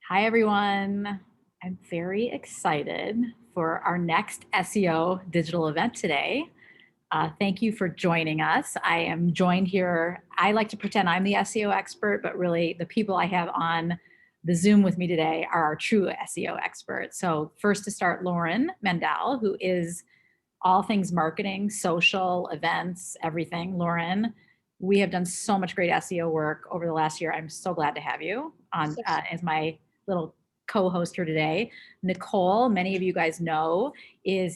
Hi, everyone. I'm very excited for our next SEO digital event today. Thank you for joining us. I am joined here. I like to pretend I'm the SEO expert, but really the people I have on the Zoom with me today are our true SEO experts. So first to start, Lauren Mendel, who is all things marketing, social, events, everything. Lauren, we have done so much great SEO work over the last year. I'm so glad to have you on as my little co-host here today. Nicole, many of you guys know,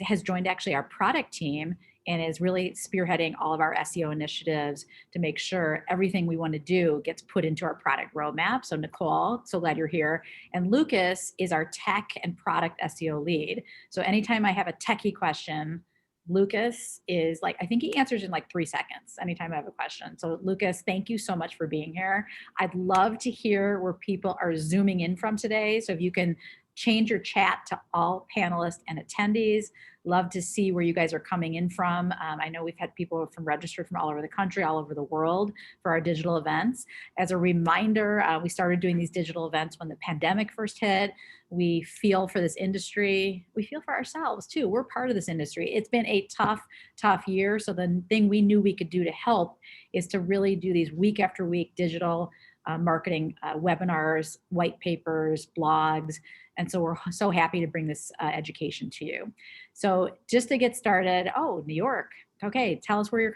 has joined actually our product team and is really spearheading all of our SEO initiatives to make sure everything we want to do gets put into our product roadmap. So Nicole, so glad you're here. And Lucas is our tech and product SEO lead. So anytime I have a techie question, Lucas is like, I think he answers in like 3 seconds anytime I have a question. So Lucas, thank you so much for being here. I'd love to hear where people are zooming in from today. So if you can change your chat to all panelists and attendees. Love to see where you guys are coming in from. I know we've had people from registered from all over the country, all over the world for our digital events. As a reminder, we started doing these digital events when the pandemic first hit. We feel for this industry. We feel for ourselves too. We're part of this industry. It's been a tough year. So the thing we knew we could do to help is to really do these week after week digital marketing webinars, white papers, blogs. And so we're so happy to bring this education to you. So just to get started, New York. Okay, tell us where you're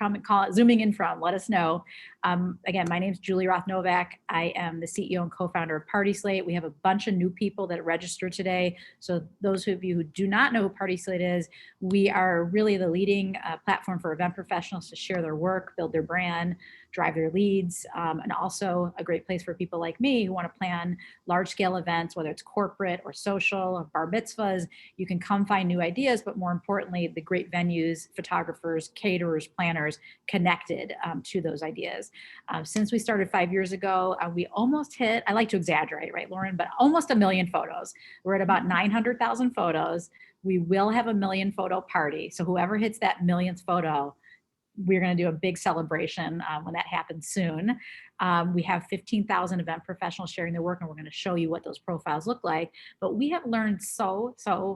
zooming in from. Let us know. Again, my name is Julie Roth-Novak. I am the CEO and co-founder of PartySlate. We have a bunch of new people that registered today. So those of you who do not know who PartySlate is, we are really the leading platform for event professionals to share their work, build their brand, drive their leads, and also a great place for people like me who want to plan large-scale events, whether it's corporate or social or bar mitzvahs. You can come find new ideas, but more importantly, the great venues, photographers, caterers, planners connected to those ideas. Since we started 5 years ago, we almost hit, I like to exaggerate, right, Lauren, but almost 1 million photos. We're at about 900,000 photos. We will have a 1 million photo party. So whoever hits that millionth photo, we're going to do a big celebration when that happens soon. We have 15,000 event professionals sharing their work, and we're going to show you what those profiles look like. But we have learned so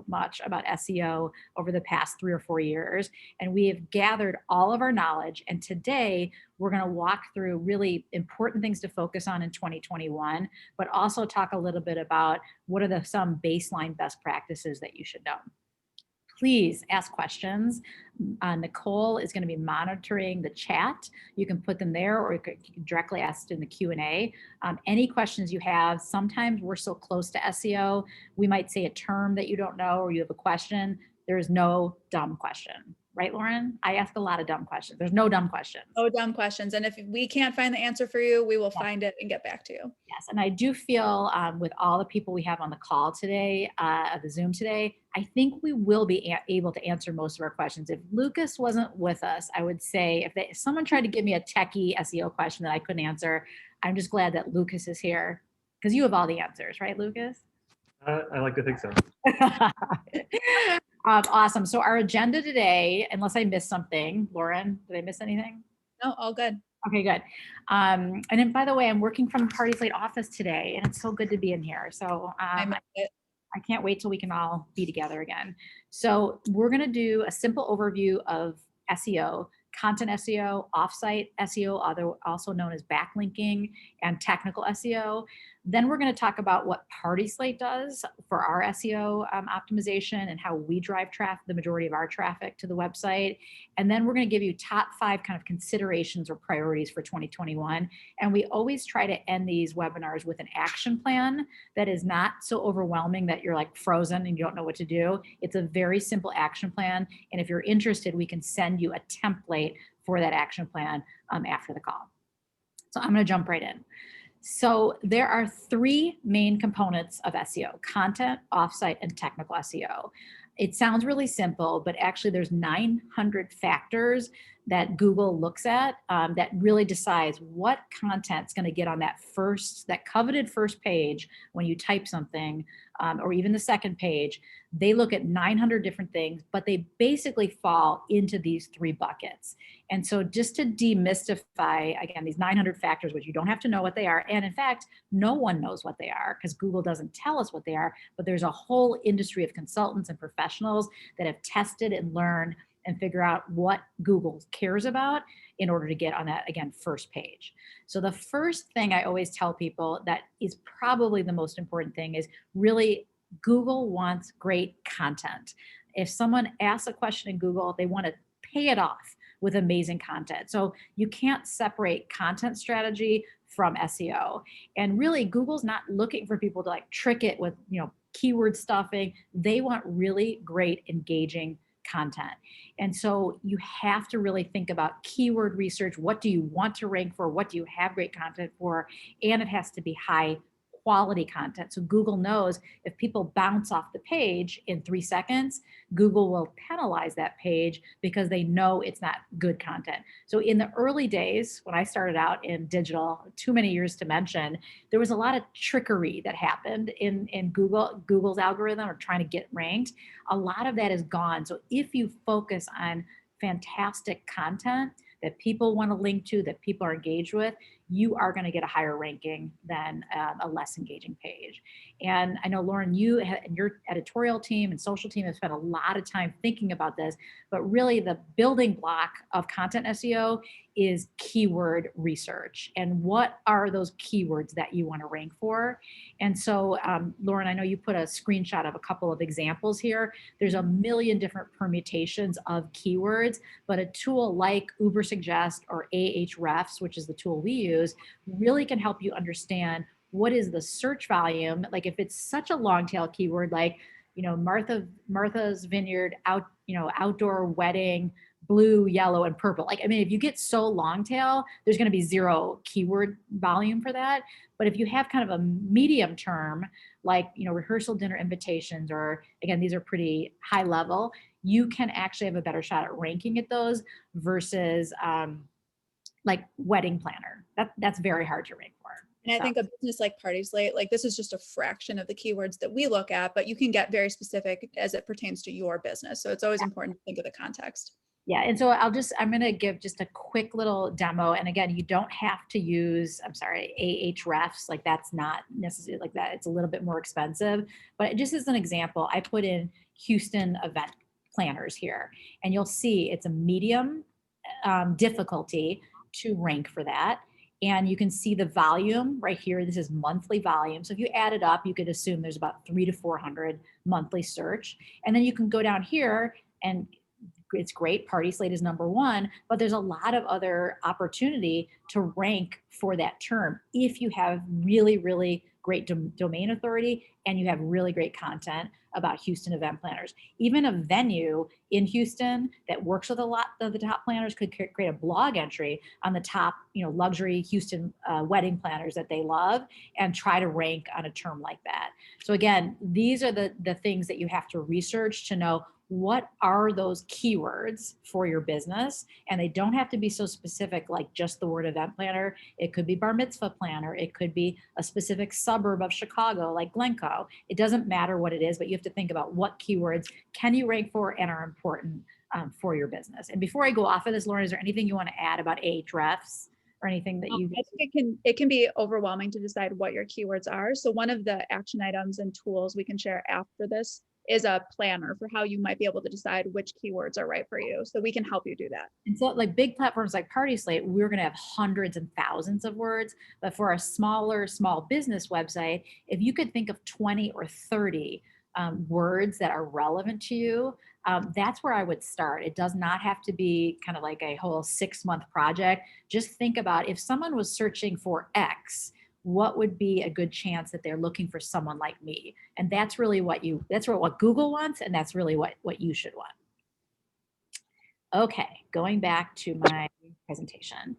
much about SEO over the past 3 or 4 years, and we have gathered all of our knowledge. And today, we're going to walk through really important things to focus on in 2021, but also talk a little bit about what are some baseline best practices that you should know. Please ask questions. Nicole is going to be monitoring the chat. You can put them there, or you can directly ask in the Q&A. Any questions you have, sometimes we're so close to SEO, we might say a term that you don't know or you have a question. There is no dumb question. Right, Lauren? I ask a lot of dumb questions. There's no dumb questions. No dumb questions. And if we can't find the answer for you, we will find it and get back to you. Yes, and I do feel with all the people we have on the call today, the Zoom today, I think we will be able to answer most of our questions. If Lucas wasn't with us, I would say if someone tried to give me a techie SEO question that I couldn't answer, I'm just glad that Lucas is here because you have all the answers, right, Lucas? I like to think so. Awesome. So our agenda today, unless I missed something, Lauren, did I miss anything? No, all good. Okay, good. And then, by the way, I'm working from the PartySlate office today, and it's so good to be in here. So I can't wait till we can all be together again. So we're going to do a simple overview of SEO, content SEO, offsite SEO, also known as backlinking, and technical SEO. Then we're going to talk about what PartySlate does for our SEO optimization and how we drive the majority of our traffic to the website. And then we're going to give you top 5 kind of considerations or priorities for 2021. And we always try to end these webinars with an action plan that is not so overwhelming that you're like frozen and you don't know what to do. It's a very simple action plan. And if you're interested, we can send you a template for that action plan after the call. So I'm going to jump right in. So there are 3 main components of SEO: content, offsite, and technical SEO. It sounds really simple, but actually there's 900 factors that Google looks at that really decides what content's going to get on that coveted first page when you type something, or even the second page. They look at 900 different things, but they basically fall into these 3 buckets. And so just to demystify, again, these 900 factors, which you don't have to know what they are. And in fact, no one knows what they are because Google doesn't tell us what they are, but there's a whole industry of consultants and professionals that have tested and learned and figure out what Google cares about in order to get on that, again, first page. So the first thing I always tell people that is probably the most important thing is really Google wants great content. If someone asks a question in Google, they want to pay it off with amazing content. So you can't separate content strategy from SEO. And really, Google's not looking for people to like trick it with, keyword stuffing. They want really great, engaging content. And so you have to really think about keyword research. What do you want to rank for? What do you have great content for? And it has to be high quality content. So Google knows if people bounce off the page in 3 seconds, Google will penalize that page because they know it's not good content. So in the early days, when I started out in digital, too many years to mention, there was a lot of trickery that happened in Google's algorithm or trying to get ranked. A lot of that is gone. So if you focus on fantastic content that people want to link to, that people are engaged with, you are going to get a higher ranking than a less engaging page. And I know, Lauren, you and your editorial team and social team have spent a lot of time thinking about this, but really the building block of content SEO is keyword research. And what are those keywords that you want to rank for? And so, Lauren, I know you put a screenshot of a couple of examples here. There's a million different permutations of keywords, but a tool like Ubersuggest or Ahrefs, which is the tool we use, really can help you understand what is the search volume. Like if it's such a long tail keyword, like, Martha's Vineyard, outdoor wedding, blue, yellow, and purple. Like, I mean, if you get so long tail, there's going to be 0 keyword volume for that. But if you have kind of a medium term, like, rehearsal dinner invitations, or again, these are pretty high level, you can actually have a better shot at ranking at those versus like wedding planner. That's very hard to rank for. And I think a business like PartySlate, like this is just a fraction of the keywords that we look at, but you can get very specific as it pertains to your business. So it's always important to think of the context. Yeah, and so I'm going to give just a quick little demo. And again, you don't have to use, Ahrefs, like that's not necessarily like that. It's a little bit more expensive, but just as an example, I put in Houston event planners here, and you'll see it's a medium difficulty to rank for that. And you can see the volume right here. This is monthly volume. So if you add it up, you could assume there's about 300 to 400 monthly search. And then you can go down here, and it's great. PartySlate is #1, but there's a lot of other opportunity to rank for that term if you have really, really great domain authority and you have really great content about Houston event planners. Even a venue in Houston that works with a lot of the top planners could create a blog entry on the top, luxury Houston wedding planners that they love and try to rank on a term like that. So again, these are the things that you have to research to know what are those keywords for your business. And they don't have to be so specific, like just the word event planner. It could be bar mitzvah planner. It could be a specific suburb of Chicago, like Glencoe. It doesn't matter what it is, but you have to think about what keywords can you rank for and are important for your business. And before I go off of this, Lauren, is there anything you want to add about Ahrefs or anything that you? I think it can be overwhelming to decide what your keywords are. So one of the action items and tools we can share after this is a planner for how you might be able to decide which keywords are right for you. So we can help you do that. And so like big platforms like PartySlate, we're going to have hundreds and thousands of words. But for a small business website, if you could think of 20 or 30 words that are relevant to you, that's where I would start. It does not have to be kind of like a whole 6-month project. Just think about if someone was searching for X, what would be a good chance that they're looking for someone like me? And that's really what Google wants, and that's really what you should want. Okay, going back to my presentation.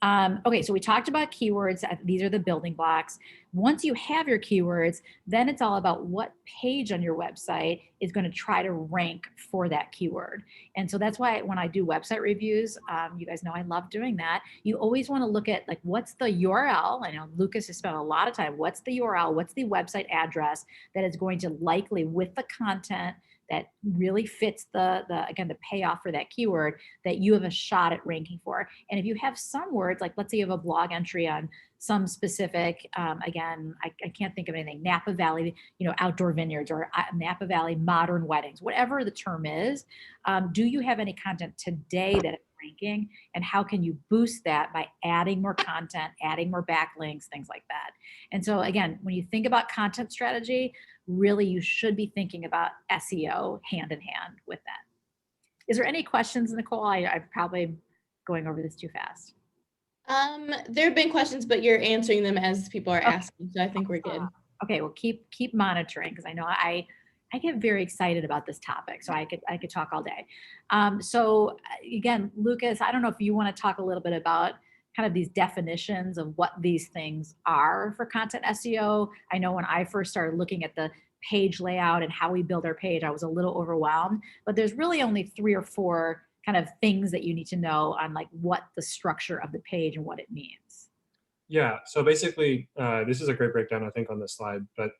Okay, so we talked about keywords. These are the building blocks. Once you have your keywords, then it's all about what page on your website is going to try to rank for that keyword. And so that's why when I do website reviews, you guys know I love doing that. You always want to look at like, what's the URL? I know Lucas has spent a lot of time. What's the URL? What's the website address that is going to likely, with the content that really fits again, the payoff for that keyword, that you have a shot at ranking for. And if you have some words, like let's say you have a blog entry on some specific, again, I can't think of anything, Napa Valley, outdoor vineyards, or Napa Valley modern weddings, whatever the term is, do you have any content today that is ranking, and how can you boost that by adding more content, adding more backlinks, things like that. And so again, when you think about content strategy, really you should be thinking about SEO hand in hand with that. Is there any questions, Nicole? I'm probably going over this too fast. There have been questions, but you're answering them as people are asking, so I think we're good. Okay, well, keep monitoring, because I know I get very excited about this topic, so I could talk all day. So again, Lucas, I don't know if you want to talk a little bit about kind of these definitions of what these things are for content SEO. I know when I first started looking at the page layout and how we build our page, I was a little overwhelmed, but there's really only 3 or 4 kind of things that you need to know on like what the structure of the page and what it means. Yeah, so basically, this is a great breakdown, I think, on this slide, but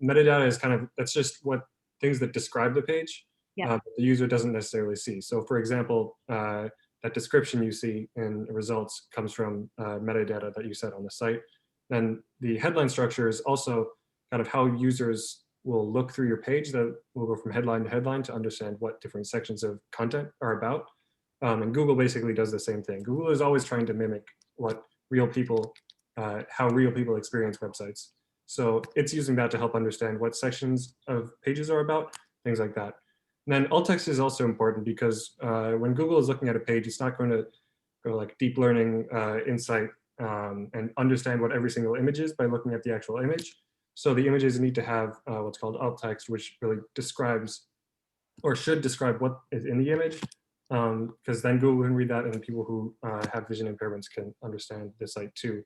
metadata is kind of, that's just what things that describe the page, Yeah. but the user doesn't necessarily see. So for example, that description you see in results comes from metadata that you set on the site. Then the headline structure is also kind of how users will look through your page, that will go from headline to headline to understand what different sections of content are about. And Google basically does the same thing. Google is always trying to mimic what real people, how real people experience websites. So it's using that to help understand what sections of pages are about, things like that. And then alt text is also important because when Google is looking at a page, it's not going to go like deep learning insight and understand what every single image is by looking at the actual image. So the images need to have what's called alt text, which really describes or should describe what is in the image, because then Google can read that and people who have vision impairments can understand the site too.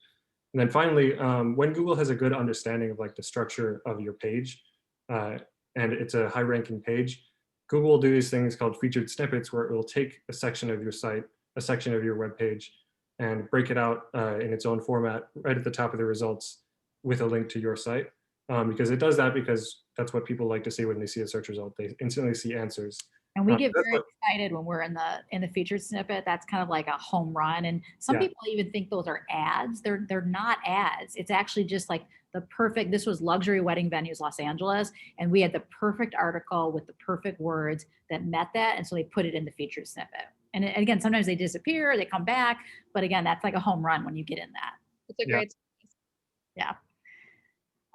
And then finally, when Google has a good understanding of like the structure of your page, and it's a high ranking page, Google will do these things called featured snippets, where it will take a section of your site, a section of your web page, and break it out in its own format right at the top of the results with a link to your site. Because it does that because that's what people like to see when they see a search result. They instantly see answers. And we get very excited when we're in the featured snippet. That's kind of like a home run. And some people even think those are ads. They're not ads. It's actually just like the perfect, this was Luxury Wedding Venues Los Angeles, and we had the perfect article with the perfect words that met that. And so they put it in the featured snippet. And again, sometimes they disappear, they come back, but again, that's like a home run when you get in that. It's a great. Yeah.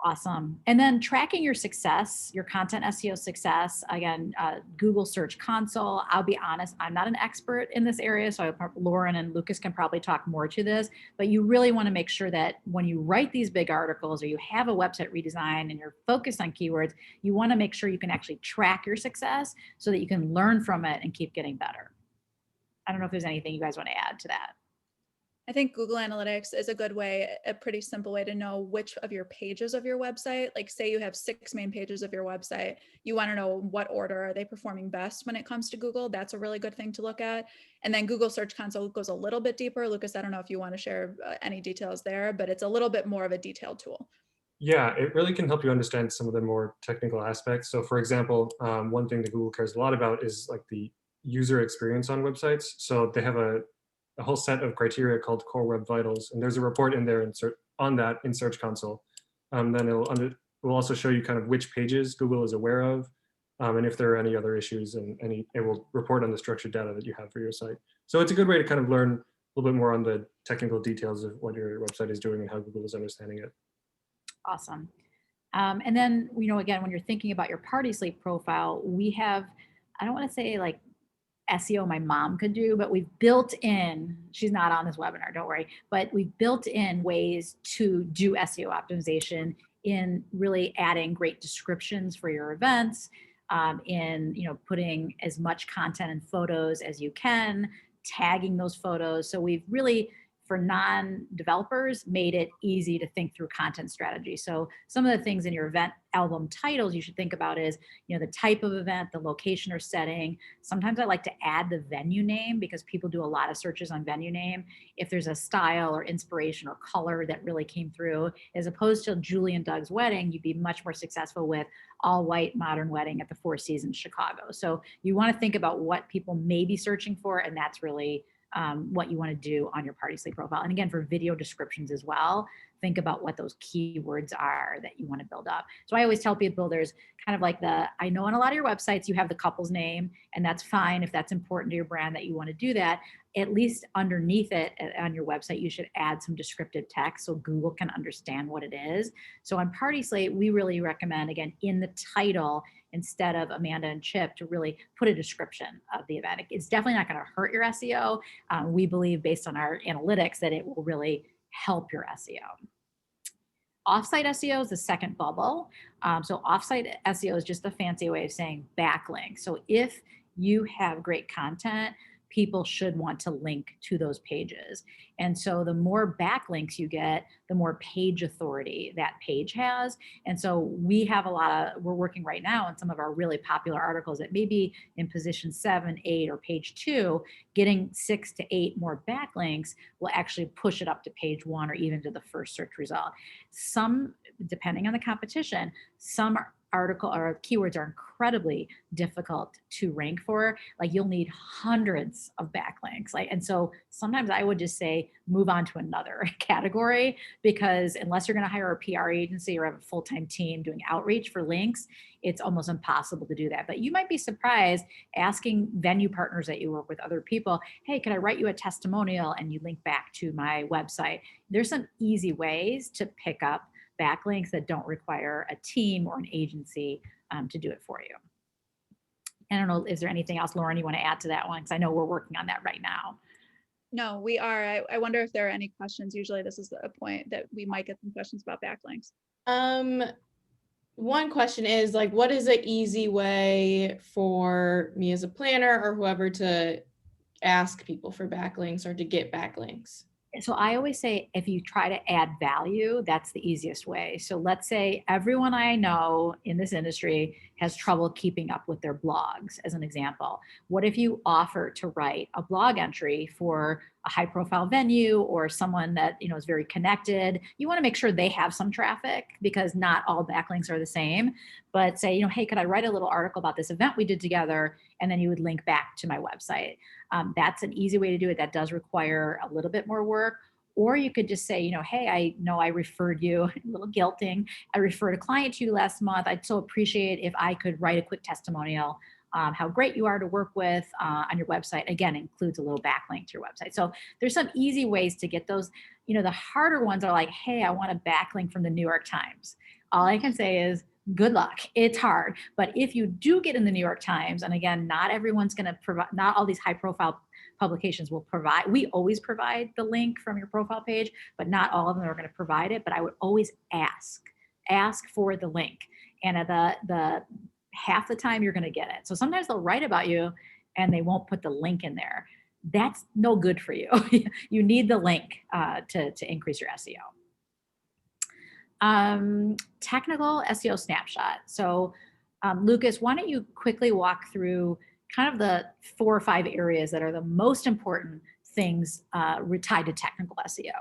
Awesome. And then tracking your success, your content SEO success, again, Google Search Console. I'll be honest, I'm not an expert in this area, so Lauren and Lucas can probably talk more to this, but you really want to make sure that when you write these big articles or you have a website redesign and you're focused on keywords, you want to make sure you can actually track your success so that you can learn from it and keep getting better. I don't know if there's anything you guys want to add to that. I think Google Analytics is a good way, a pretty simple way to know which of your pages of your website, like say you have 6 main pages of your website, you want to know what order are they performing best when it comes to Google. That's a really good thing to look at. And then Google Search Console goes a little bit deeper. Lucas, I don't know if you want to share any details there, but it's a little bit more of a detailed tool. Yeah, it really can help you understand some of the more technical aspects. So for example, one thing that Google cares a lot about is like the user experience on websites. So they have a whole set of criteria called Core Web Vitals, and there's a report in there on that in Search Console. Then it will also show you kind of which pages Google is aware of, and if there are any other issues, and it will report on the structured data that you have for your site. So it's a good way to kind of learn a little bit more on the technical details of what your website is doing and how Google is understanding it. Awesome. And then, again, when you're thinking about your PartySlate profile, we have, I don't want to say like SEO my mom could do, but we've built in, she's not on this webinar, don't worry, but we've built in ways to do SEO optimization in really adding great descriptions for your events, in putting as much content and photos as you can, tagging those photos. So we've really, for non-developers, made it easy to think through content strategy. So some of the things in your event album titles you should think about is, the type of event, the location or setting. Sometimes I like to add the venue name because people do a lot of searches on venue name. If there's a style or inspiration or color that really came through, as opposed to Julie and Doug's wedding, you'd be much more successful with all white modern wedding at the Four Seasons Chicago. So you want to think about what people may be searching for, and that's really what you want to do on your PartySlate profile. And again, for video descriptions as well, think about what those keywords are that you want to build up. So I always tell people there's kind of like I know on a lot of your websites, you have the couple's name, and that's fine if that's important to your brand that you want to do that. At least underneath it on your website, you should add some descriptive text so Google can understand what it is. So on PartySlate, we really recommend, again, in the title, instead of Amanda and Chip, to really put a description of the event. It's definitely not going to hurt your SEO. We believe, based on our analytics, that it will really help your SEO. Offsite SEO is the second bubble. So offsite SEO is just a fancy way of saying backlink. So if you have great content, people should want to link to those pages. And so the more backlinks you get, the more page authority that page has. And so we're working right now on some of our really popular articles that may be in position 7, 8, or page 2, getting 6 to 8 more backlinks will actually push it up to page 1 or even to the first search result. Some, depending on the competition, some article or keywords are incredibly difficult to rank for. Like, you'll need hundreds of backlinks. And so sometimes I would just say move on to another category, because unless you're going to hire a PR agency or have a full-time team doing outreach for links, it's almost impossible to do that. But you might be surprised, asking venue partners that you work with, other people, hey, can I write you a testimonial and you link back to my website? There's some easy ways to pick up backlinks that don't require a team or an agency to do it for you. I don't know, is there anything else, Lauren, you want to add to that one? Because I know we're working on that right now. No, we are. I wonder if there are any questions. Usually this is a point that we might get some questions about backlinks. One question is, like, what is an easy way for me as a planner or whoever to ask people for backlinks or to get backlinks? So I always say, if you try to add value, that's the easiest way. So let's say everyone I know in this industry has trouble keeping up with their blogs, as an example. What if you offer to write a blog entry for a high profile venue or someone that is very connected? You want to make sure they have some traffic, because not all backlinks are the same. But say, hey, could I write a little article about this event we did together? And then you would link back to my website. That's an easy way to do it. That does require a little bit more work. Or you could just say, hey, I know I referred you, a little guilting, I referred a client to you last month. I'd so appreciate if I could write a quick testimonial, how great you are to work with on your website. Again, includes a little backlink to your website. So there's some easy ways to get those. The harder ones are like, hey, I want a backlink from the New York Times. All I can say is, good luck. It's hard. But if you do get in the New York Times, and again, not everyone's going to provide, not all these high profile publications will provide, we always provide the link from your profile page, but not all of them are going to provide it. But I would always ask for the link. And at the half the time you're going to get it. So sometimes they'll write about you and they won't put the link in there. That's no good for you. You need the link to increase your SEO. Technical SEO snapshot. So Lucas, why don't you quickly walk through kind of the 4 or 5 areas that are the most important things tied to technical SEO?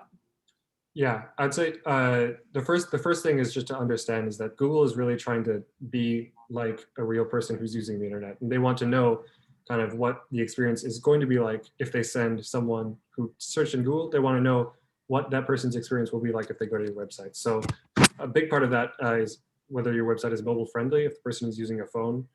Yeah, I'd say the first thing is just to understand is that Google is really trying to be like a real person who's using the internet, and they want to know kind of what the experience is going to be like if they send someone who searched in Google. They want to know what that person's experience will be like if they go to your website. So a big part of that is whether your website is mobile friendly, if the person is using a phone,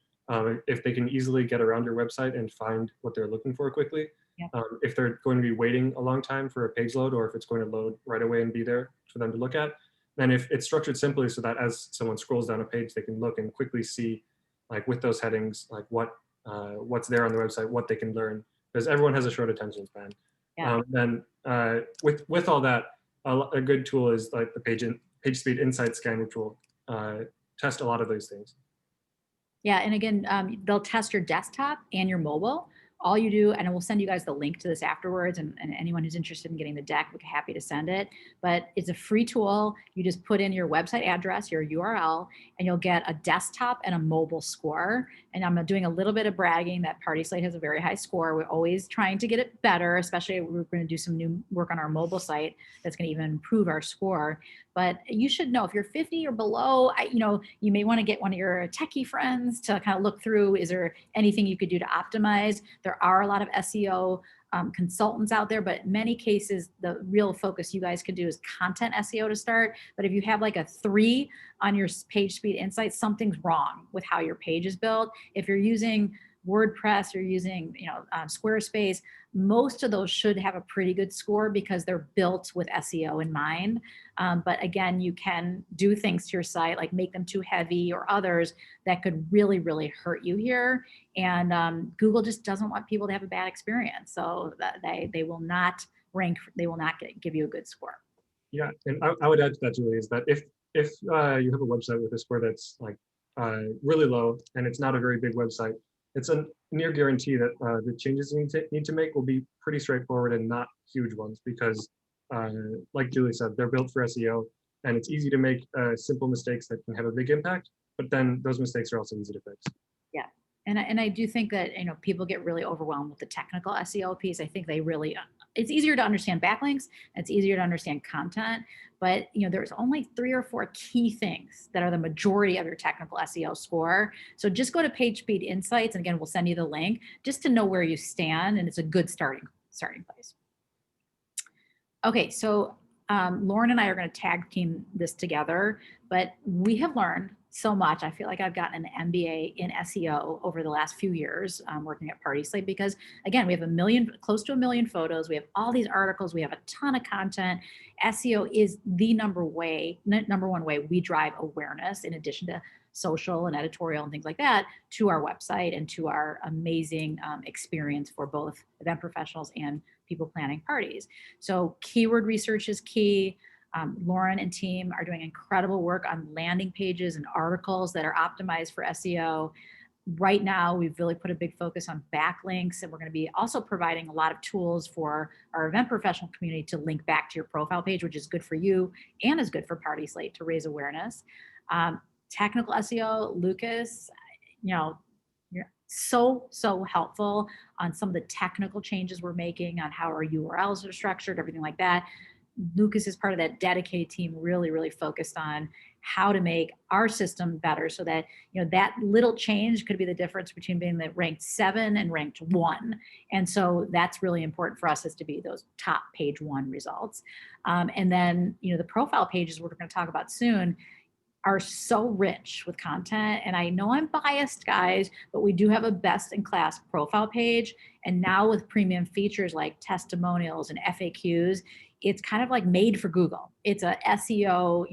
if they can easily get around your website and find what they're looking for quickly. Yep. If they're going to be waiting a long time for a page load, or if it's going to load right away and be there for them to look at. And if it's structured simply so that as someone scrolls down a page, they can look and quickly see, like with those headings, like what's there on the website, what they can learn, because everyone has a short attention span. Yeah. Then with all that, a good tool is like the page speed insight scan, which will test a lot of those things. Yeah, and again, they'll test your desktop and your mobile. All you do, and we'll send you guys the link to this afterwards, and anyone who's interested in getting the deck, we're happy to send it. But it's a free tool. You just put in your website address, your URL, and you'll get a desktop and a mobile score. And I'm doing a little bit of bragging that PartySlate has a very high score. We're always trying to get it better, especially we're going to do some new work on our mobile site that's going to even improve our score. But you should know if you're 50 or below, you may want to get one of your techie friends to kind of look through, is there anything you could do to optimize? There are a lot of SEO consultants out there, but in many cases, the real focus you guys could do is content SEO to start. But if you have like a 3 on your page speed insights, something's wrong with how your page is built. If you're using WordPress, you're using Squarespace, most of those should have a pretty good score because they're built with SEO in mind. But again, you can do things to your site, like make them too heavy or others that could really, really hurt you here. And Google just doesn't want people to have a bad experience. So that they will not rank, they will not give you a good score. Yeah, and I would add to that, Julie, is that if you have a website with a score that's like really low and it's not a very big website, it's a near guarantee that the changes you need to make will be pretty straightforward and not huge ones, because like Julie said, they're built for SEO, and it's easy to make simple mistakes that can have a big impact, but then those mistakes are also easy to fix. Yeah. And I do think that, people get really overwhelmed with the technical SEO piece. I think it's easier to understand backlinks. It's easier to understand content, but there's only 3 or 4 key things that are the majority of your technical SEO score. So just go to PageSpeed Insights, and again, we'll send you the link just to know where you stand, and it's a good starting place. Okay, so Lauren and I are going to tag team this together, but we have learned so much. I feel like I've gotten an MBA in SEO over the last few years working at PartySlate, because again, we have close to a million photos. We have all these articles. We have a ton of content. SEO is the number one way we drive awareness, in addition to social and editorial and things like that, to our website and to our amazing experience for both event professionals and people planning parties. So keyword research is key. Lauren and team are doing incredible work on landing pages and articles that are optimized for SEO. Right now, we've really put a big focus on backlinks, and we're going to be also providing a lot of tools for our event professional community to link back to your profile page, which is good for you and is good for PartySlate to raise awareness. Technical SEO, Lucas, you're so helpful on some of the technical changes we're making on how our URLs are structured, everything like that. Lucas is part of that dedicated team, really focused on how to make our system better, so that that little change could be the difference between being ranked 7 and ranked 1. And so that's really important for us, is to be those top page 1 results. And then the profile pages we're going to talk about soon are so rich with content. And I know I'm biased, guys, but we do have a best-in-class profile page. And now with premium features like testimonials and FAQs, it's kind of like made for Google. It's a SEO,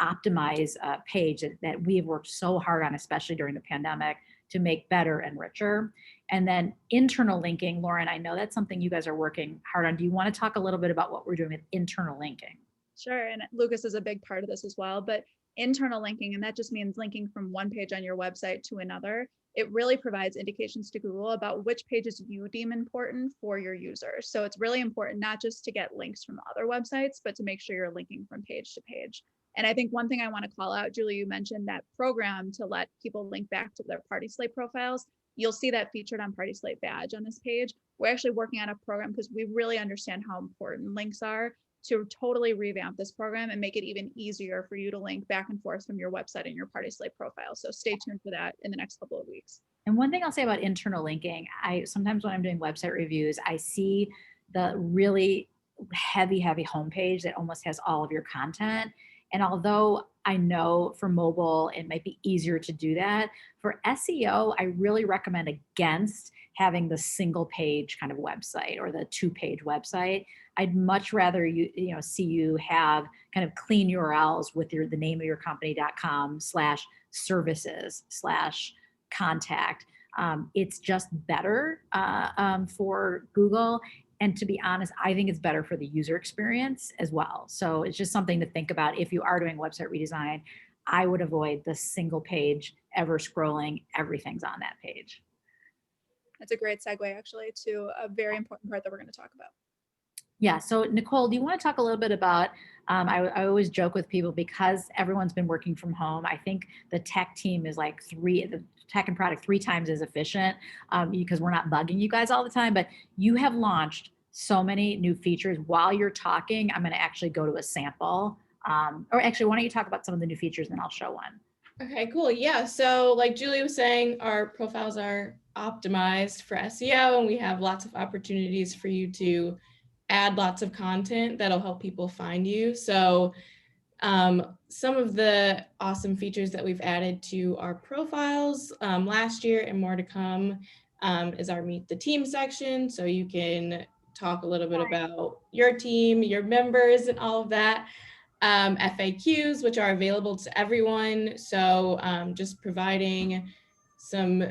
optimized page that we have worked so hard on, especially during the pandemic, to make better and richer. And then internal linking, Lauren, I know that's something you guys are working hard on. Do you want to talk a little bit about what we're doing with internal linking? Sure, and Lucas is a big part of this as well, but internal linking, and that just means linking from one page on your website to another. It really provides indications to Google about which pages you deem important for your users. So it's really important not just to get links from other websites, but to make sure you're linking from page to page. And I think one thing I want to call out, Julie, you mentioned that program to let people link back to their PartySlate profiles. You'll see that featured on PartySlate badge on this page. We're actually working on a program because we really understand how important links are, to totally revamp this program and make it even easier for you to link back and forth from your website and your PartySlate profile. So stay tuned for that in the next couple of weeks. And one thing I'll say about internal linking, sometimes when I'm doing website reviews, I see the really heavy homepage that almost has all of your content. And although I know for mobile, it might be easier to do that, for SEO, I really recommend against having the single page kind of website or the 2-page website. I'd much rather see you have kind of clean URLs with the name of your company.com/services/contact. It's just better for Google. And to be honest, I think it's better for the user experience as well. So it's just something to think about. If you are doing website redesign, I would avoid the single page, ever scrolling, everything's on that page. That's a great segue actually to a very important part that we're going to talk about. Yeah. So Nicole, do you want to talk a little bit about, I always joke with people because everyone's been working from home. I think the tech team is like the tech and product 3 times as efficient because we're not bugging you guys all the time, but you have launched so many new features. While you're talking, I'm going to actually go to a sample. Or actually, why don't you talk about some of the new features and then I'll show one. Okay, cool. Yeah. So like Julie was saying, our profiles are optimized for SEO, and we have lots of opportunities for you to add lots of content that'll help people find you. So some of the awesome features that we've added to our profiles last year and more to come is our Meet the Team section. So you can talk a little bit about your team, your members, and all of that. FAQs, which are available to everyone. So just providing some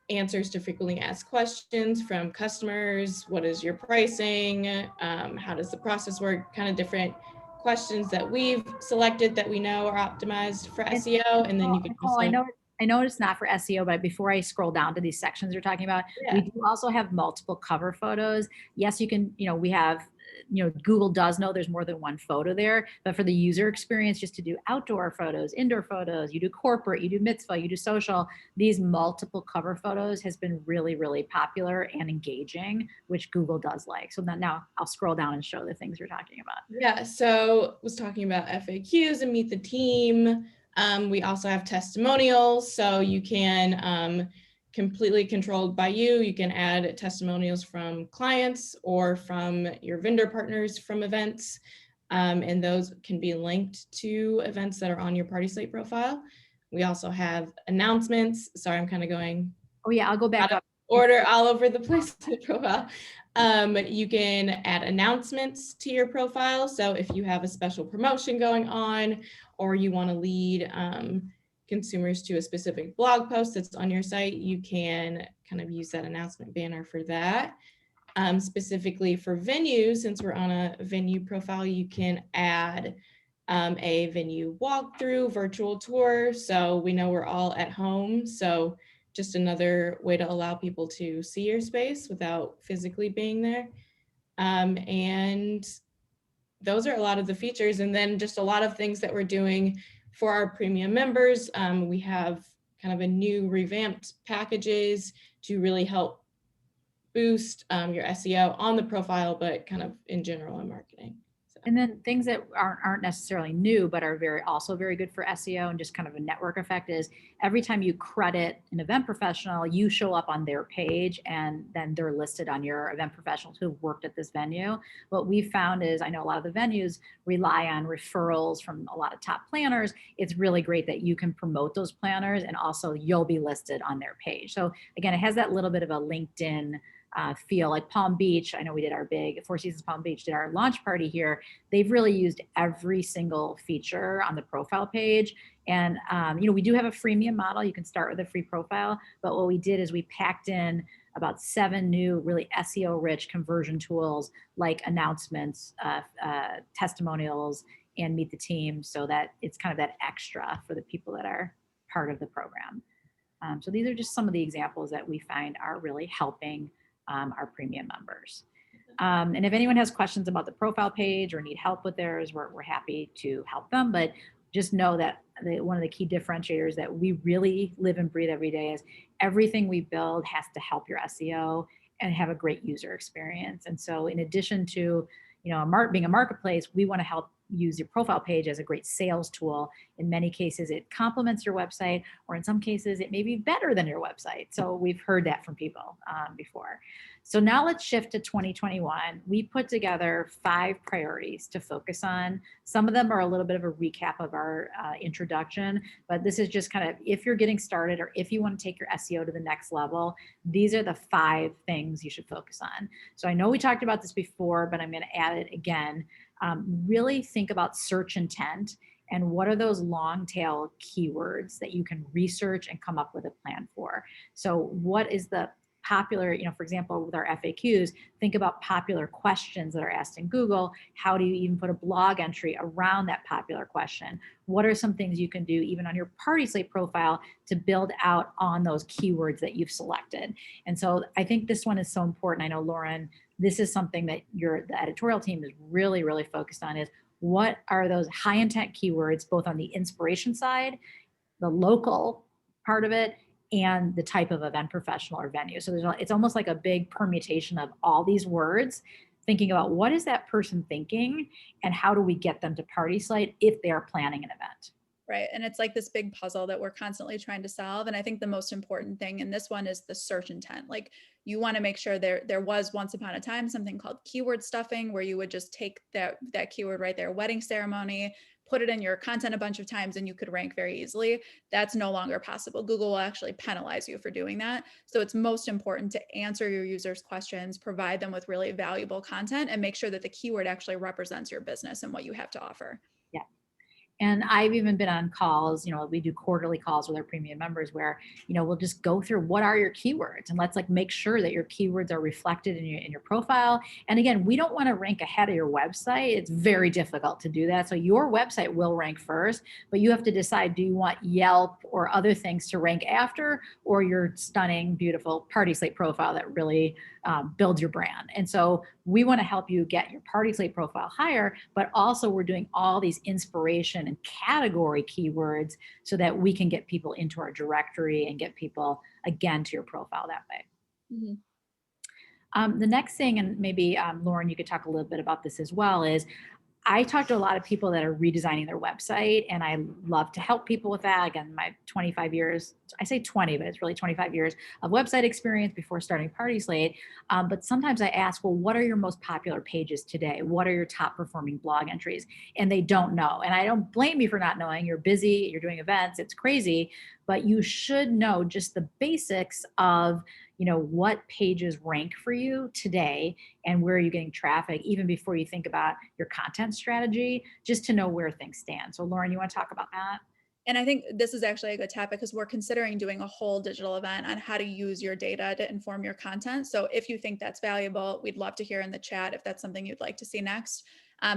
answers to frequently asked questions from customers. What is your pricing? How does the process work? Kind of different questions that we've selected that we know are optimized for SEO. And then you can Nicole, I know it's not for SEO, but before I scroll down to these sections you're talking about, we do also have multiple cover photos. Yes, you can, we have, Google does know there's more than one photo there, but for the user experience, just to do outdoor photos, indoor photos, you do corporate, you do mitzvah, you do social, these multiple cover photos has been really, really popular and engaging, which Google does like. So then now I'll scroll down and show the things you're talking about. Yeah, so was talking about FAQs and Meet the Team. We also have testimonials, so you can completely controlled by you. You can add testimonials from clients or from your vendor partners from events, and those can be linked to events that are on your PartySlate profile. We also have announcements. Sorry, I'm kind of going. Oh yeah, I'll go back up. Order all over the place to the profile. You can add announcements to your profile. So if you have a special promotion going on, or you want to lead consumers to a specific blog post that's on your site, you can kind of use that announcement banner for that. Specifically for venues, since we're on a venue profile, you can add a venue walkthrough, virtual tour. So we know we're all at home. So just another way to allow people to see your space without physically being there. And those are a lot of the features. And then just a lot of things that we're doing for our premium members. We have kind of a new revamped packages to really help boost your SEO on the profile, but kind of in general in marketing. And then things that aren't necessarily new, but are also very good for SEO and just kind of a network effect is every time you credit an event professional, you show up on their page and then they're listed on your event professionals who worked at this venue. What we found is, I know a lot of the venues rely on referrals from a lot of top planners. It's really great that you can promote those planners and also you'll be listed on their page. So again, it has that little bit of a LinkedIn feel. Like Palm Beach, I know we did our big Four Seasons Palm Beach, did our launch party here. They've really used every single feature on the profile page. And, we do have a freemium model. You can start with a free profile. But what we did is we packed in about 7 new, really SEO rich conversion tools like announcements, testimonials, and Meet the Team, so that it's kind of that extra for the people that are part of the program. So these are just some of the examples that we find are really helping our premium members. And if anyone has questions about the profile page or need help with theirs, we're happy to help them. But just know that one of the key differentiators that we really live and breathe every day is everything we build has to help your SEO and have a great user experience. And so in addition to being a marketplace, we want to help use your profile page as a great sales tool. In many cases, it complements your website, or in some cases, it may be better than your website. So we've heard that from people before. So now let's shift to 2021. We put together 5 priorities to focus on. Some of them are a little bit of a recap of our introduction, but this is just kind of, if you're getting started or if you want to take your SEO to the next level, these are the 5 things you should focus on. So I know we talked about this before, but I'm going to add it again. Really think about search intent and what are those long tail keywords that you can research and come up with a plan for. So what is the popular, for example, with our FAQs, think about popular questions that are asked in Google. How do you even put a blog entry around that popular question? What are some things you can do even on your PartySlate profile to build out on those keywords that you've selected? And so I think this one is so important. I know, Lauren, this is something that the editorial team is really, really focused on, is what are those high intent keywords, both on the inspiration side, the local part of it, and the type of event professional or venue. So it's almost like a big permutation of all these words, thinking about what is that person thinking and how do we get them to PartySlate if they're planning an event. Right. And it's like this big puzzle that we're constantly trying to solve. And I think the most important thing in this one is the search intent. Like, you want to make sure there was once upon a time something called keyword stuffing, where you would just take that keyword right there, wedding ceremony, put it in your content a bunch of times and you could rank very easily. That's no longer possible. Google will actually penalize you for doing that. So it's most important to answer your users' questions, provide them with really valuable content, and make sure that the keyword actually represents your business and what you have to offer. Yeah. And I've even been on calls, we do quarterly calls with our premium members where, we'll just go through what are your keywords, and let's make sure that your keywords are reflected in your profile. And again, we don't want to rank ahead of your website. It's very difficult to do that. So your website will rank first, but you have to decide, do you want Yelp or other things to rank after, or your stunning, beautiful PartySlate profile that really builds your brand? And so we want to help you get your PartySlate profile higher, but also we're doing all these inspiration and category keywords so that we can get people into our directory and get people again to your profile that way. Mm-hmm. The next thing, and maybe Lauren, you could talk a little bit about this as well, is I talk to a lot of people that are redesigning their website, and I love to help people with that. Again, my 25 years, I say 20, but it's really 25 years of website experience before starting PartySlate. But sometimes I ask, well, what are your most popular pages today? What are your top performing blog entries? And they don't know. And I don't blame you for not knowing. You're busy, you're doing events, it's crazy, but you should know just the basics of what pages rank for you today and where you're getting traffic, even before you think about your content strategy, just to know where things stand. So Lauren, you want to talk about that? And I think this is actually a good topic because we're considering doing a whole digital event on how to use your data to inform your content. So if you think that's valuable, we'd love to hear in the chat if that's something you'd like to see next.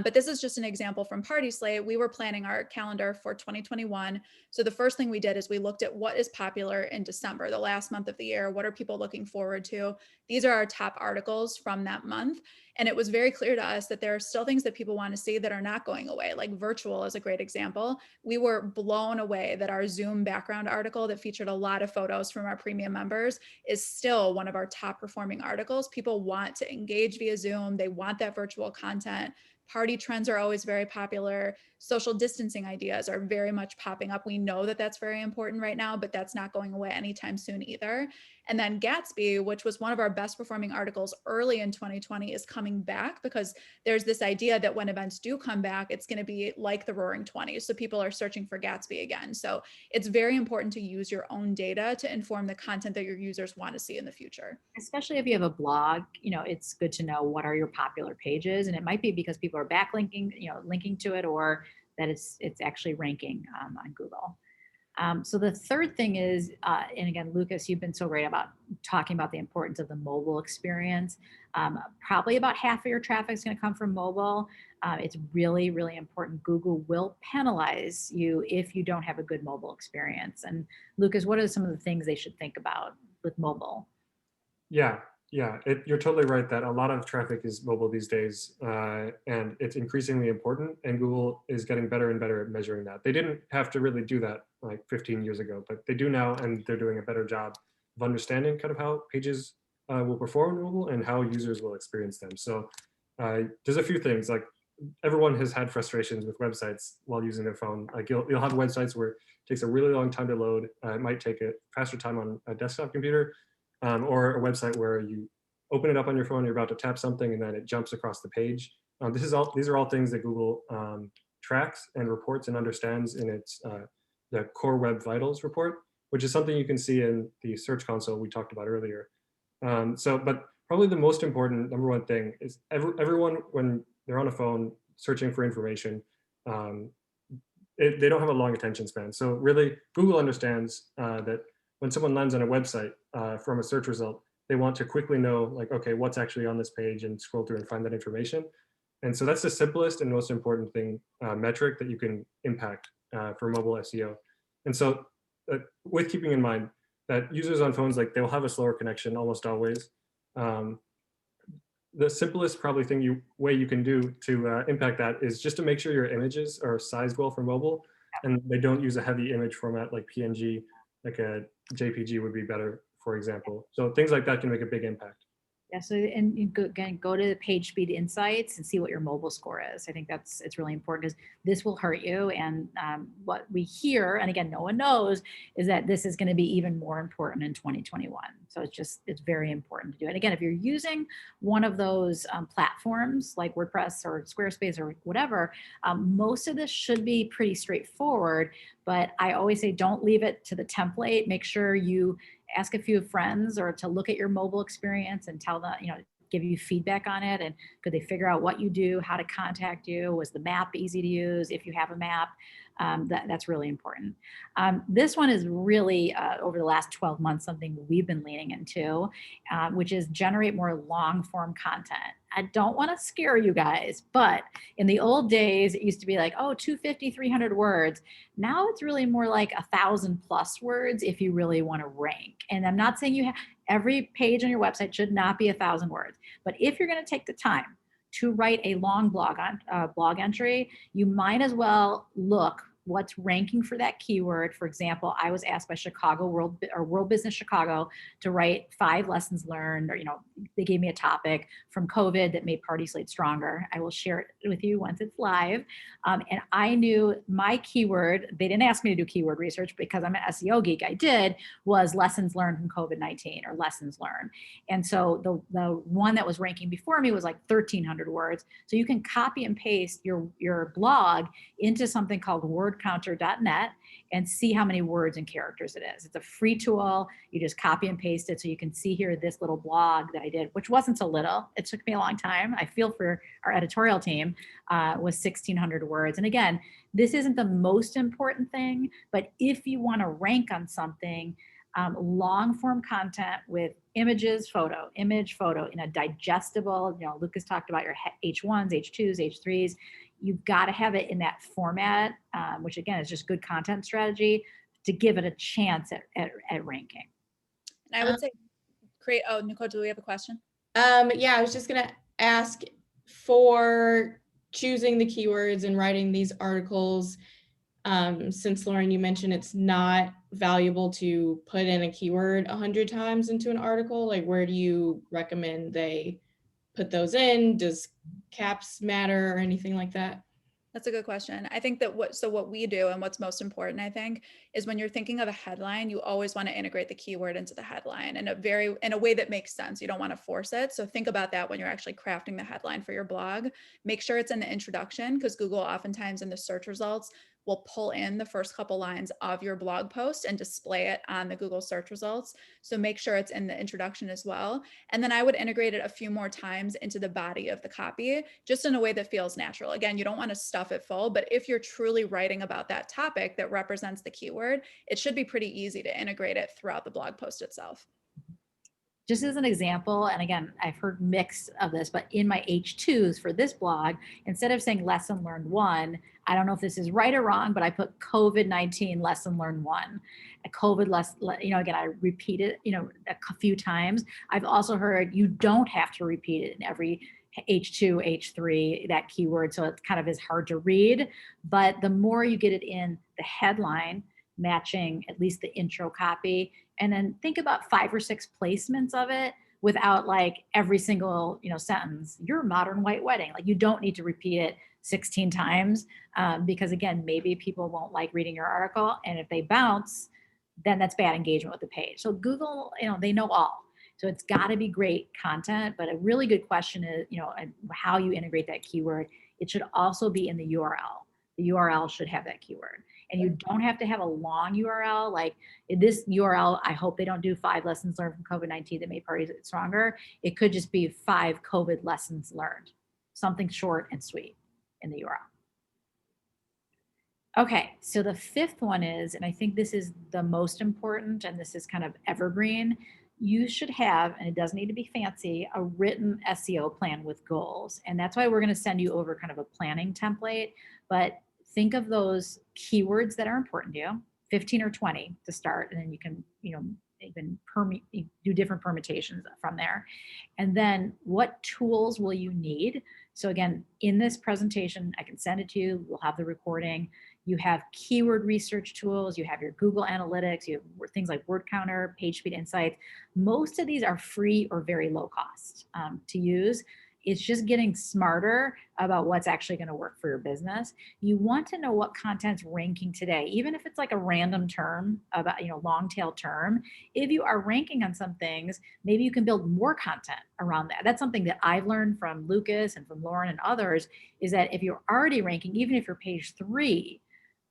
But this is just an example from PartySlate. We were planning our calendar for 2021. So the first thing we did is we looked at what is popular in December, the last month of the year. What are people looking forward to? These are our top articles from that month. And it was very clear to us that there are still things that people want to see that are not going away. Like virtual is a great example. We were blown away that our Zoom background article that featured a lot of photos from our premium members is still one of our top performing articles. People want to engage via Zoom. They want that virtual content. Party trends are always very popular. Social distancing ideas are very much popping up. We know that that's very important right now, but that's not going away anytime soon either. And then Gatsby, which was one of our best performing articles early in 2020, is coming back because there's this idea that when events do come back, it's going to be like the Roaring 20s. So people are searching for Gatsby again. So it's very important to use your own data to inform the content that your users want to see in the future. Especially if you have a blog, it's good to know what are your popular pages. And it might be because people are backlinking, linking to it, or that it's actually ranking on Google. So the third thing is, and again, Lucas, you've been so great about talking about the importance of the mobile experience. Probably about half of your traffic is going to come from mobile. It's really, really important. Google will penalize you if you don't have a good mobile experience. And Lucas, what are some of the things they should think about with mobile? Yeah, you're totally right that a lot of traffic is mobile these days, and it's increasingly important, and Google is getting better and better at measuring that. They didn't have to really do that like 15 years ago, but they do now, and they're doing a better job of understanding kind of how pages will perform on mobile and how users will experience them. So there's a few things, like everyone has had frustrations with websites while using their phone. Like you'll have websites where it takes a really long time to load. It might take a faster time on a desktop computer, or a website where you open it up on your phone, you're about to tap something, and then it jumps across the page. These are all things that Google tracks and reports and understands in its the Core Web Vitals report, which is something you can see in the Search Console we talked about earlier. But probably the most important number one thing is everyone, when they're on a phone searching for information, they don't have a long attention span. So really, Google understands that when someone lands on a website from a search result, they want to quickly know, like, okay, what's actually on this page, and scroll through and find that information. And so that's the simplest and most important thing, metric that you can impact for mobile SEO. And so with keeping in mind that users on phones, like, they'll have a slower connection almost always. The simplest probably way you can do to impact that is just to make sure your images are sized well for mobile, and they don't use a heavy image format like PNG, like a JPG would be better, for example. So things like that can make a big impact. Yeah, so and you again, go to the page speed insights and see what your mobile score is. I think it's really important because this will hurt you. And what we hear, and again, no one knows, is that this is going to be even more important in 2021. So it's very important to do it. Again, if you're using one of those platforms like WordPress or Squarespace or whatever, most of this should be pretty straightforward. But I always say, don't leave it to the template. Make sure you ask a few friends or to look at your mobile experience and tell them, give you feedback on it. And could they figure out what you do, how to contact you? Was the map easy to use if you have a map? That's really important. This one is really, over the last 12 months, something we've been leaning into, which is generate more long form content. I don't want to scare you guys, but in the old days, it used to be like, oh, 250, 300 words. Now it's really more like 1,000+ words if you really want to rank. And I'm not saying every page on your website should not be 1,000 words, but if you're going to take the time to write a long blog entry, you might as well look what's ranking for that keyword. For example, I was asked by World Business Chicago to write 5 lessons learned, or they gave me a topic from COVID that made PartySlate stronger. I will share it with you once it's live. And I knew my keyword, they didn't ask me to do keyword research because I'm an SEO geek, I did, was lessons learned from COVID-19 or lessons learned. And so the one that was ranking before me was like 1,300 words. So you can copy and paste your blog into something called wordcounter.net and see how many words and characters it is. It's a free tool. You just copy and paste it. So you can see here this little blog that I did, which wasn't so little. It took me a long time. I feel for our editorial team, was 1,600 words. And again, this isn't the most important thing, but if you want to rank on something, long form content with images, image, photo in a digestible, Lucas talked about your H1s, H2s, H3s. You've got to have it in that format, which again is just good content strategy to give it a chance at ranking. And I would say Nicole, do we have a question? Yeah, I was just gonna ask, for choosing the keywords and writing these articles, since Lauren, you mentioned it's not valuable to put in a keyword 100 times into an article, like where do you recommend they put those in? Does caps matter or anything like that? That's a good question. I think that what we do and what's most important, I think, is when you're thinking of a headline, you always want to integrate the keyword into the headline in a way that makes sense. You don't want to force it. So think about that when you're actually crafting the headline for your blog. Make sure it's in the introduction, because Google oftentimes in the search results will pull in the first couple lines of your blog post and display it on the Google search results. So make sure it's in the introduction as well. And then I would integrate it a few more times into the body of the copy, just in a way that feels natural. Again, you don't want to stuff it full, but if you're truly writing about that topic that represents the keyword, it should be pretty easy to integrate it throughout the blog post itself. Just as an example, and again, I've heard mix of this, but in my H2s for this blog, instead of saying lesson learned 1, I don't know if this is right or wrong, but I put COVID-19 lesson learned 1. A COVID again, I repeat it, a few times. I've also heard you don't have to repeat it in every H2, H3, that keyword. So it kind of is hard to read, but the more you get it in the headline, matching at least the intro copy, and then think about 5 or 6 placements of it without like every single sentence. Your modern white wedding, like you don't need to repeat it 16 times because again, maybe people won't like reading your article, and if they bounce, then that's bad engagement with the page. So Google, they know all. So it's got to be great content, but a really good question is, how you integrate that keyword. It should also be in the URL. The URL should have that keyword. And you don't have to have a long URL. Like this URL, I hope they don't do 5 lessons learned from COVID-19 that made PartySlate stronger. It could just be 5 COVID lessons learned. Something short and sweet in the URL. Okay, so the 5th one is, and I think this is the most important, and this is kind of evergreen, you should have, and it doesn't need to be fancy, a written SEO plan with goals. And that's why we're going to send you over kind of a planning template. But think of those keywords that are important to you, 15 or 20 to start, and then you can, even do different permutations from there. And then what tools will you need? So again, in this presentation, I can send it to you. We'll have the recording. You have keyword research tools. You have your Google Analytics. You have things like Word Counter, PageSpeed Insights. Most of these are free or very low cost to use. It's just getting smarter about what's actually going to work for your business. You want to know what content's ranking today, even if it's like a random term about, long tail term. If you are ranking on some things, maybe you can build more content around that. That's something that I've learned from Lucas and from Lauren and others, is that if you're already ranking, even if you're page 3,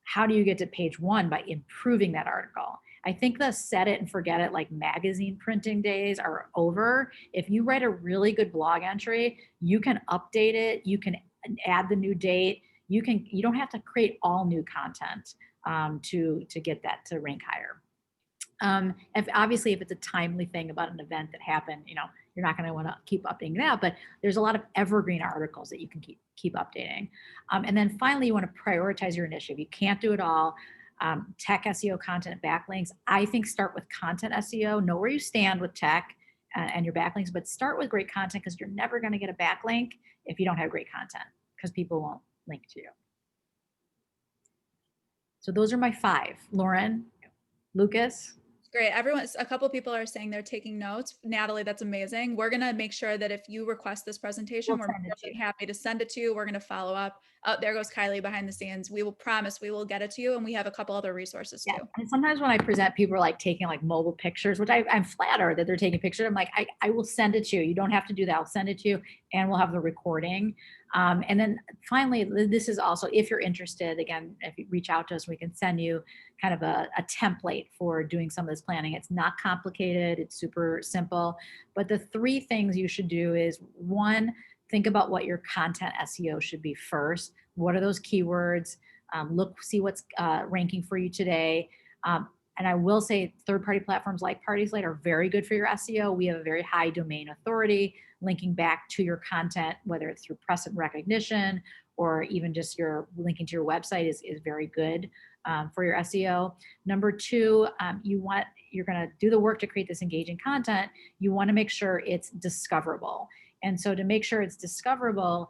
how do you get to page 1? By improving that article. I think the set it and forget it, like magazine printing days, are over. If you write a really good blog entry, you can update it. You can add the new date. You don't have to create all new content to get that to rank higher. Obviously, if it's a timely thing about an event that happened, you're not going to want to keep updating that, but there's a lot of evergreen articles that you can keep updating. And then finally, you want to prioritize your initiative. You can't do it all. Tech SEO, content, backlinks. I think start with content SEO. Know where you stand with tech and your backlinks, but start with great content, because you're never going to get a backlink if you don't have great content, because people won't link to you. So those are my 5. Lauren, Lucas. Great. A couple people are saying they're taking notes. Natalie, that's amazing. We're going to make sure that if you request this presentation, we're really happy to send it to you. We're going to follow up. Oh, there goes Kylie behind the scenes. We will promise we will get it to you. And we have a couple other resources too. And sometimes when I present, people are like taking like mobile pictures, which I'm flattered that they're taking pictures. I'm like, I will send it to you. You don't have to do that. I'll send it to you, and we'll have the recording. And then finally, this is also, if you're interested, again, if you reach out to us, we can send you kind of a template for doing some of this planning. It's not complicated. It's super simple. But the 3 things you should do is, 1, think about what your content SEO should be first. What are those keywords? See what's ranking for you today. And I will say third-party platforms like PartySlate are very good for your SEO. We have a very high domain authority. Linking back to your content, whether it's through press and recognition or even just your linking to your website, is very good for your SEO. Number 2, you're going to do the work to create this engaging content. You want to make sure it's discoverable. And so to make sure it's discoverable,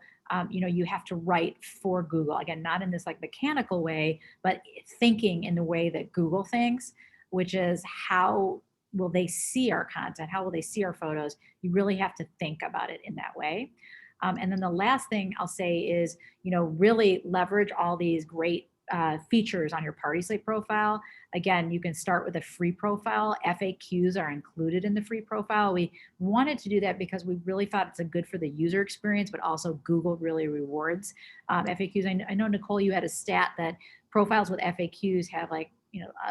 you have to write for Google. Again, not in this like mechanical way, but thinking in the way that Google thinks, which is, how will they see our content? How will they see our photos? You really have to think about it in that way. And then the last thing I'll say is, really leverage all these great features on your PartySlate profile. Again, you can start with a free profile. FAQs are included in the free profile. We wanted to do that because we really thought it's good for the user experience, but also Google really rewards FAQs. I know, Nicole, you had a stat that profiles with FAQs have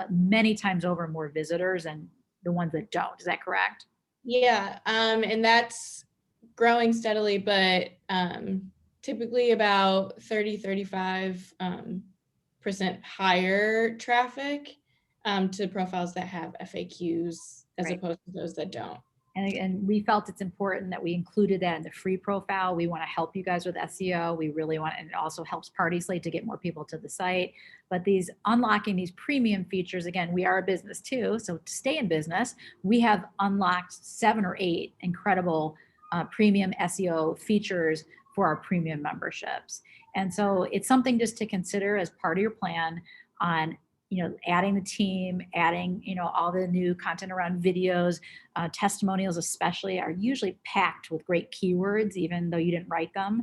many times over more visitors than the ones that don't. Is that correct? Yeah, and that's growing steadily, but typically about 35% higher traffic to profiles that have FAQs as opposed to those that don't. And we felt it's important that we included that in the free profile. We want to help you guys with SEO. We really want, and it also helps PartySlate to get more people to the site. But unlocking these premium features, again, we are a business too. So to stay in business, we have unlocked 7 or 8 incredible premium SEO features for our premium memberships. And so it's something just to consider as part of your plan on adding the team, adding, all the new content around videos. Testimonials especially are usually packed with great keywords, even though you didn't write them.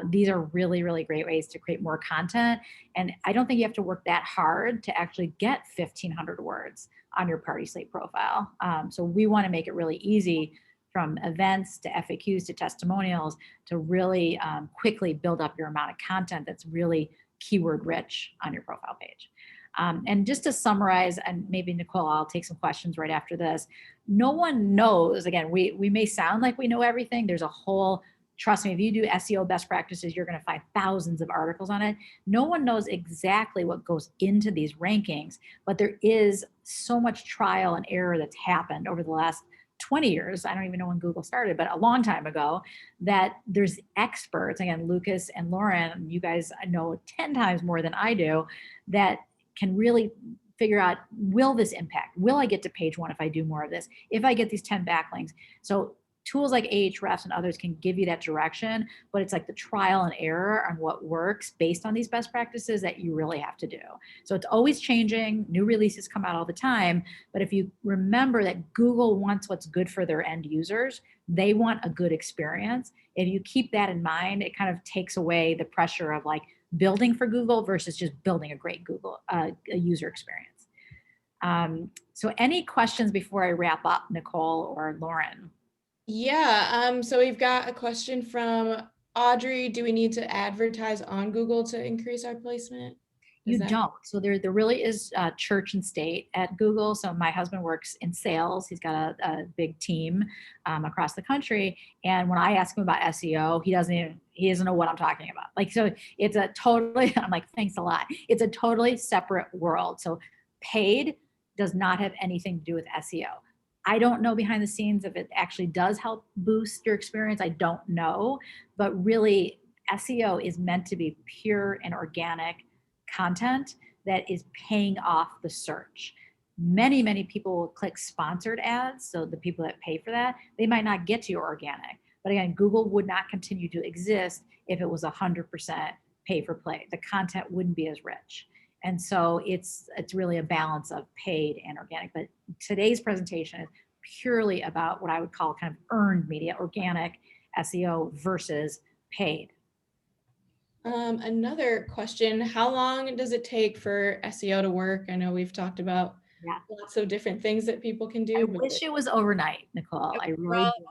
These are really, really great ways to create more content. And I don't think you have to work that hard to actually get 1,500 words on your PartySlate profile. So we want to make it really easy, from events to FAQs to testimonials, to really quickly build up your amount of content that's really keyword rich on your profile page. And just to summarize, and maybe Nicole, I'll take some questions right after this. No one knows, again, we may sound like we know everything. There's a whole, trust me, if you do SEO best practices, you're going to find thousands of articles on it. No one knows exactly what goes into these rankings, but there is so much trial and error that's happened over the last 20 years, I don't even know when Google started, but a long time ago, that there's experts, again, Lucas and Lauren, you guys know 10 times more than I do, that can really figure out, will this impact? Will I get to page one if I do more of this? If I get these 10 backlinks? So tools like Ahrefs and others can give you that direction, but it's like the trial and error on what works based on these best practices that you really have to do. So it's always changing. New releases come out all the time. But if you remember that Google wants what's good for their end users, they want a good experience. If you keep that in mind, it kind of takes away the pressure of like building for Google versus just building a great Google a user experience. So any questions before I wrap up, Nicole or Lauren? Yeah, so we've got a question from Audrey. Do we need to advertise on Google to increase our placement? You don't. So there really is church and state at Google. So my husband works in sales. He's got a big team across the country. And when I ask him about SEO, he doesn't know what I'm talking about. Like, so it's a totally, I'm like, thanks a lot. It's a totally separate world. So paid does not have anything to do with SEO. I don't know behind the scenes if it actually does help boost your experience. I don't know, but really SEO is meant to be pure and organic content that is paying off the search. Many people will click sponsored ads. So the people that pay for that, they might not get to your organic. But again, Google would not continue to exist if it was 100% pay for play. The content wouldn't be as rich. And so it's really a balance of paid and organic. But today's presentation is purely about what I would call kind of earned media, organic SEO versus paid. Another question, how long does it take for SEO to work? I know we've talked about lots of different things that people can do. I wish it was overnight, Nicole.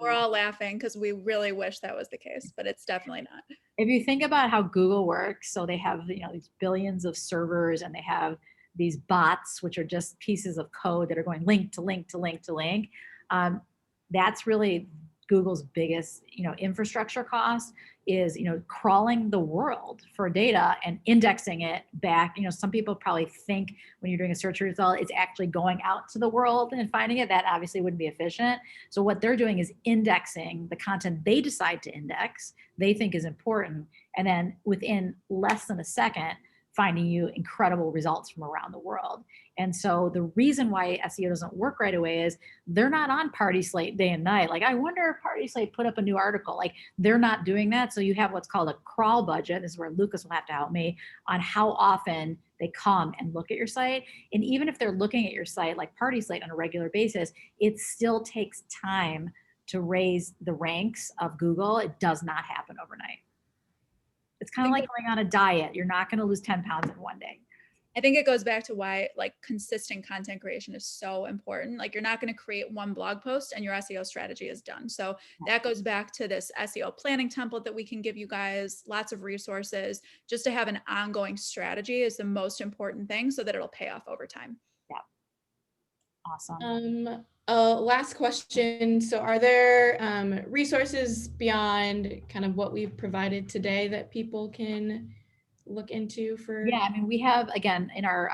We're all laughing because we really wish that was the case, but it's definitely not. If you think about how Google works, so they have these billions of servers and they have these bots, which are just pieces of code that are going link to link to link to link. That's really Google's biggest infrastructure cost is crawling the world for data and indexing it back. Some people probably think when you're doing a search result, it's actually going out to the world and finding it. That obviously wouldn't be efficient. So what they're doing is indexing the content they decide to index, they think is important, and then within less than a second, finding you incredible results from around the world. And so the reason why SEO doesn't work right away is they're not on PartySlate day and night. Like, I wonder if PartySlate put up a new article. Like, they're not doing that. So you have what's called a crawl budget. This is where Lucas will have to help me on how often they come and look at your site. And even if they're looking at your site like PartySlate on a regular basis, it still takes time to raise the ranks of Google. It does not happen overnight. It's kind of like going on a diet. You're not going to lose 10 pounds in one day. I think it goes back to why like consistent content creation is so important. Like, you're not going to create one blog post and your SEO strategy is done. So that goes back to this SEO planning template that we can give you guys, lots of resources. Just to have an ongoing strategy is the most important thing so that it'll pay off over time. Yeah. Awesome. Last question. So are there resources beyond kind of what we've provided today that people can look into for? Yeah, I mean, we have, again, in our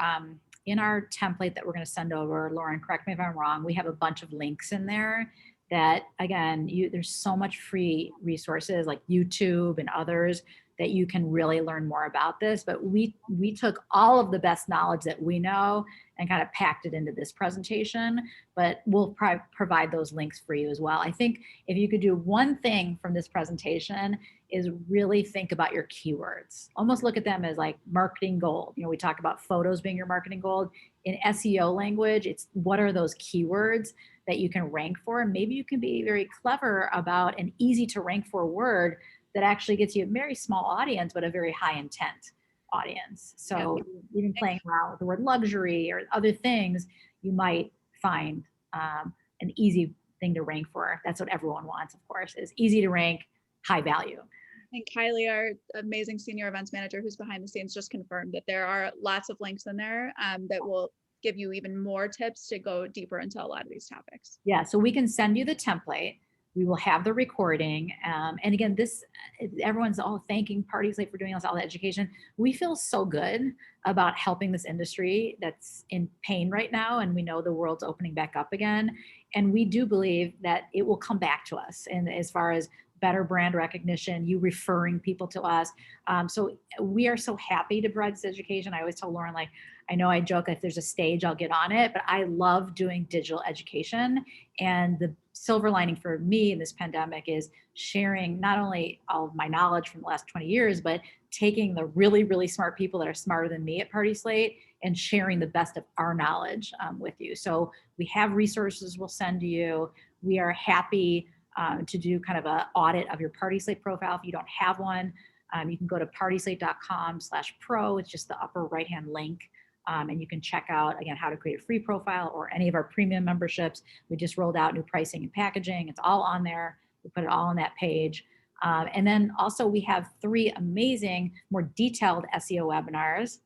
template that we're going to send over, Lauren, correct me if I'm wrong, we have a bunch of links in there that, again, there's so much free resources like YouTube and others that you can really learn more about this. But we took all of the best knowledge that we know and kind of packed it into this presentation, but we'll provide those links for you as well. I think if you could do one thing from this presentation is really think about your keywords. Almost look at them as like marketing gold. We talk about photos being your marketing gold. In SEO language, it's what are those keywords that you can rank for? And maybe you can be very clever about an easy to rank for word that actually gets you a very small audience, but a very high intent audience. So even playing around with the word luxury or other things, you might find an easy thing to rank for. That's what everyone wants, of course, is easy to rank, high value. And Kylie, our amazing senior events manager who's behind the scenes, just confirmed that there are lots of links in there that will give you even more tips to go deeper into a lot of these topics. Yeah, so we can send you the template. We will have the recording. And again, everyone's all thanking PartySlate for doing all the education. We feel so good about helping this industry that's in pain right now. And we know the world's opening back up again. And we do believe that it will come back to us. And as far as better brand recognition, you referring people to us. So we are so happy to provide this education. I always tell Lauren, like, I know I joke, if there's a stage, I'll get on it, but I love doing digital education. And the silver lining for me in this pandemic is sharing not only all of my knowledge from the last 20 years, but taking the really, really smart people that are smarter than me at PartySlate and sharing the best of our knowledge with you. So we have resources we'll send to you. We are happy to do kind of an audit of your PartySlate profile. If you don't have one, you can go to partyslate.com/pro. It's just the upper right-hand link. And you can check out, again, how to create a free profile or any of our premium memberships. We just rolled out new pricing and packaging. It's all on there. We put it all on that page. And then also we have 3 amazing, more detailed SEO webinars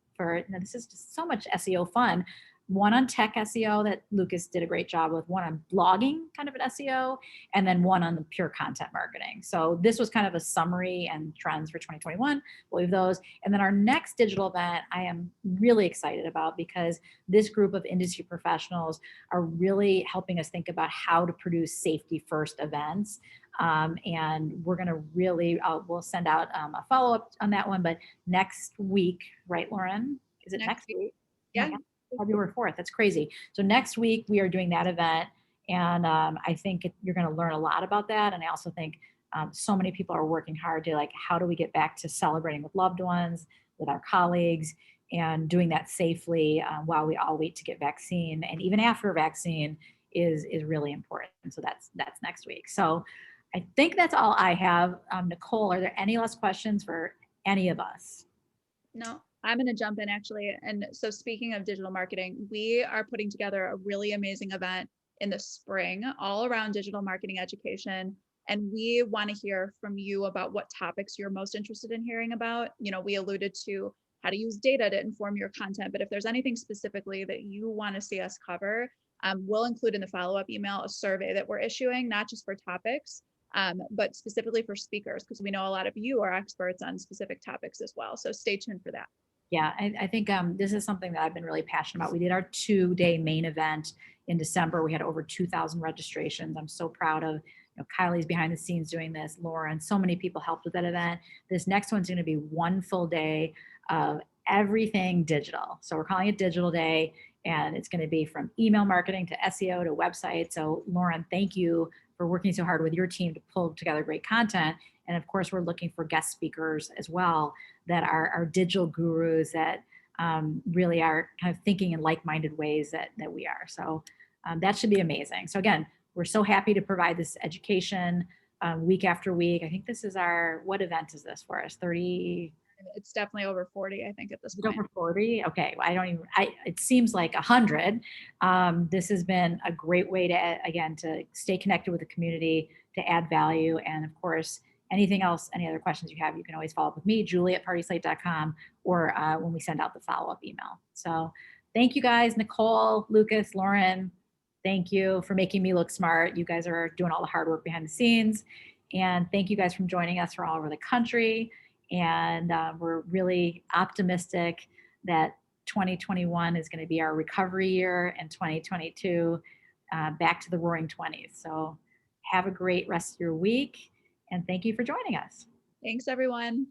this is just so much SEO fun. One on tech SEO that Lucas did a great job with, one on blogging, kind of an SEO, and then one on the pure content marketing. So this was kind of a summary and trends for 2021. We'll leave those. And then our next digital event, I am really excited about because this group of industry professionals are really helping us think about how to produce safety first events. And we're going to really, we'll send out a follow-up on that one, but next week, right, Lauren? Is it next week? Yeah. February 4th. That's crazy. So next week we are doing that event. And I think you're going to learn a lot about that. And I also think so many people are working hard to how do we get back to celebrating with loved ones, with our colleagues, and doing that safely while we all wait to get vaccine. And even after vaccine is really important. And so that's next week. So I think that's all I have. Nicole, are there any last questions for any of us? No, I'm going to jump in actually. And so speaking of digital marketing, we are putting together a really amazing event in the spring all around digital marketing education. And we want to hear from you about what topics you're most interested in hearing about. We alluded to how to use data to inform your content, but if there's anything specifically that you want to see us cover, we'll include in the follow-up email a survey that we're issuing, not just for topics, but specifically for speakers, because we know a lot of you are experts on specific topics as well. So stay tuned for that. Yeah, I think this is something that I've been really passionate about. We did our 2-day main event in December. We had over 2,000 registrations. I'm so proud of Kylie's behind the scenes doing this. Lauren, so many people helped with that event. This next one's going to be one full day of everything digital. So we're calling it Digital Day, and it's going to be from email marketing to SEO to website. So Lauren, thank you for working so hard with your team to pull together great content. And of course, we're looking for guest speakers as well that are digital gurus that really are kind of thinking in like-minded ways that we are. So that should be amazing. So again, we're so happy to provide this education week after week. I think this is what event is this for us? 30? It's definitely over 40, I think, at this point. Over 40? Okay. It seems like 100. This has been a great way to stay connected with the community, to add value. And of course, anything else, any other questions you have, you can always follow up with me, Julie at partyslate.com, or when we send out the follow-up email. So thank you guys, Nicole, Lucas, Lauren, thank you for making me look smart. You guys are doing all the hard work behind the scenes. And thank you guys for joining us from all over the country. And we're really optimistic that 2021 is going to be our recovery year, and 2022 back to the roaring 20s. So have a great rest of your week. And thank you for joining us. Thanks, everyone.